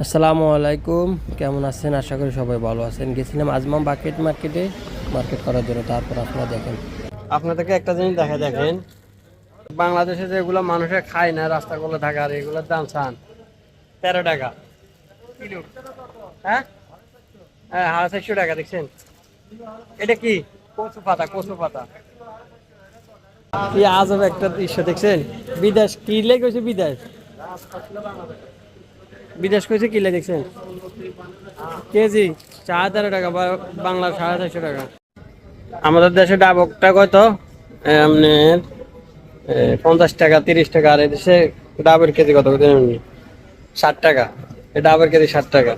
আসসালামু আলাইকুম, কেমন আছেন? আশা করি সবাই ভালো আছেন। গেছিলাম আজমাম মার্কেটে মার্কেট করার জন্য। তারপর আপনারা দেখেন, আপনাদেরকে একটা জিনিস দেখেন, বাংলাদেশে যেগুলো মানুষে খায় না রাস্তাগুলো থাকে, আর এগুলোর দাম চান 13 টাকা কিলো। হ্যাঁ হ্যাঁ, 450 টাকা। দেখছেন এটা কি? কচু পাতা কি আজব একটা দৃশ্য দেখছেন। বিদেশ কি লেগেছে, বিদেশ কইছে কিলে দেখছেন। কেজি 13.5 টাকা, বাংলা 450 টাকা। আমাদের দেশে ডাবকটা কত? আপনার 50 টাকা, 30 টাকা। আর এদেশে ডাবের কেজি কত? 60 টাকা। এই ডাবের কেজি 60 টাকা।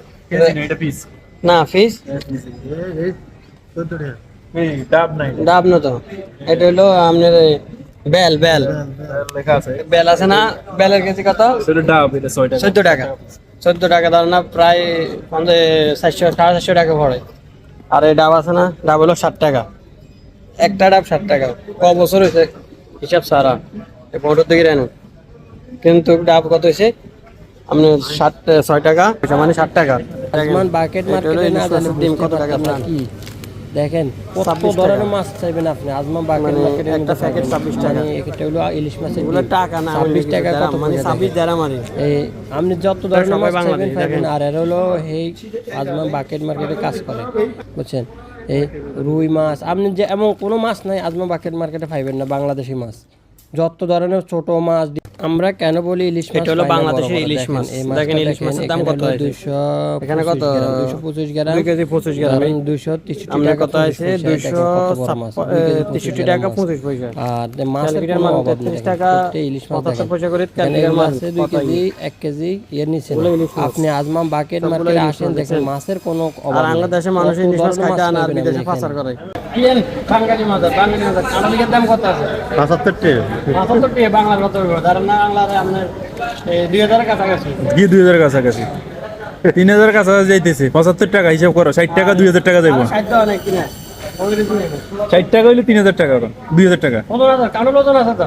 না ফিস ডাব না তো, এটা হলো আপনার বেল লেখা আছে। বেল আছে না, বেলের কেজি কত? 14 টাকা। 14 টাকা দাম না, প্রায় 450 টাকা পড়ে। আর এই ডাব আছে না, ডাব হলো 60 টাকা। একটা ডাব 60 টাকা। ক বছর হয়েছে হিসাব সারা, এই ফটোর দিকে রেন। কিন্তু ডাব কত হয়েছে আপনার 6 টাকা, মানে 60 টাকা। মার্কেটে না জানি ডিম কত টাকা কি দেখেন, কত ধরনের মাছ চাইবেন আপনি। আজমান মার্কেটে একটা প্যাকেট 26 টাকা। এটা হলো ইলিশ মাছের টাকা না, 26 টাকা কত মানে 26 দ্বারা মানে এই আপনি যত ধরনের মাছ চাইবেন পাবেন। আর এর হলো এই আজমান মার্কেটে কাজ করে, বুঝছেন। এই রুই মাছ আপনি যে এমন কোনো মাছ নাই আজমান মার্কেটে পাইবেন না। বাংলাদেশি মাছ যত ধরনের ছোট মাছ। আমরা কেন বলি ইলিশ মাছ? এটা হলো বাংলাদেশের ইলিশ মাছ। দেখেন ইলিশ মাছের দাম কত আছে? 200, এখানে কত? 225 গ্রাম, 2 কেজি 25 গ্রাম, 263 টাকা। কত আছে? 263 টাকা 25 পয়সা। আর মাছের দাম 33 টাকা, ইলিশ মাছ 75 পয়সা করে। ক্যালকিটার মাছ 2 কেজি 1 কেজি এর নিচে। আপনি আজমান মার্কেটে আসেন, দেখেন মাছের কোনো অভাব নেই। আর বাংলাদেশের মানুষ ইলিশ মাছ খায় না, আর বিদেশে পাচার করে। বাঙালি মাছ কানাডির দাম কত আছে? 75 টাকা। 75 টাকা বাংলার কত হবে? ধরেন না বাংলার আপনার 2000 কাছাকাছি। কি 2000 কাছাকাছি? 3000 কাছাকাছি যাইতেছে। 75 টাকা হিসাব করো, 60 টাকা 2000 টাকা যাইব। 60 টাকা নাকি না? 60 টাকা হইলে 3000 টাকা, 2000 টাকা। 15000 কাঁঠাল ওজন আছে তো।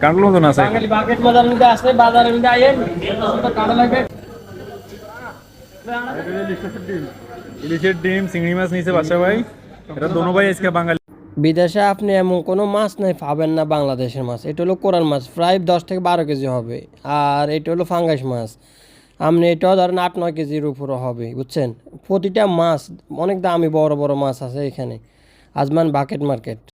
কাঁঠাল ওজন আছে। বাঙালি মার্কেট বাজারের মধ্যে আসলে বাজারের মধ্যে আইেন, কাঁঠাল লাগবে। ইলিশের ডিম, চিংড়ি মাছ নিচে বাসা ভাই। এটা দোনো ভাই আজকে বাঙালি। বিদেশে আপনি এমন কোনো মাছ নাই পাবেন না বাংলাদেশের মাছ। এটা হলো কোরাল মাছ, প্রায় 10 থেকে 12 কেজি হবে। আর এটা হলো ফাঙ্গাস মাছ, আপনি এটাও ধরেন 8-9 কেজির উপরে হবে, বুঝছেন। প্রতিটা মাছ অনেক দামি, বড় বড় মাছ আছে এখানে আজমান মার্কেট।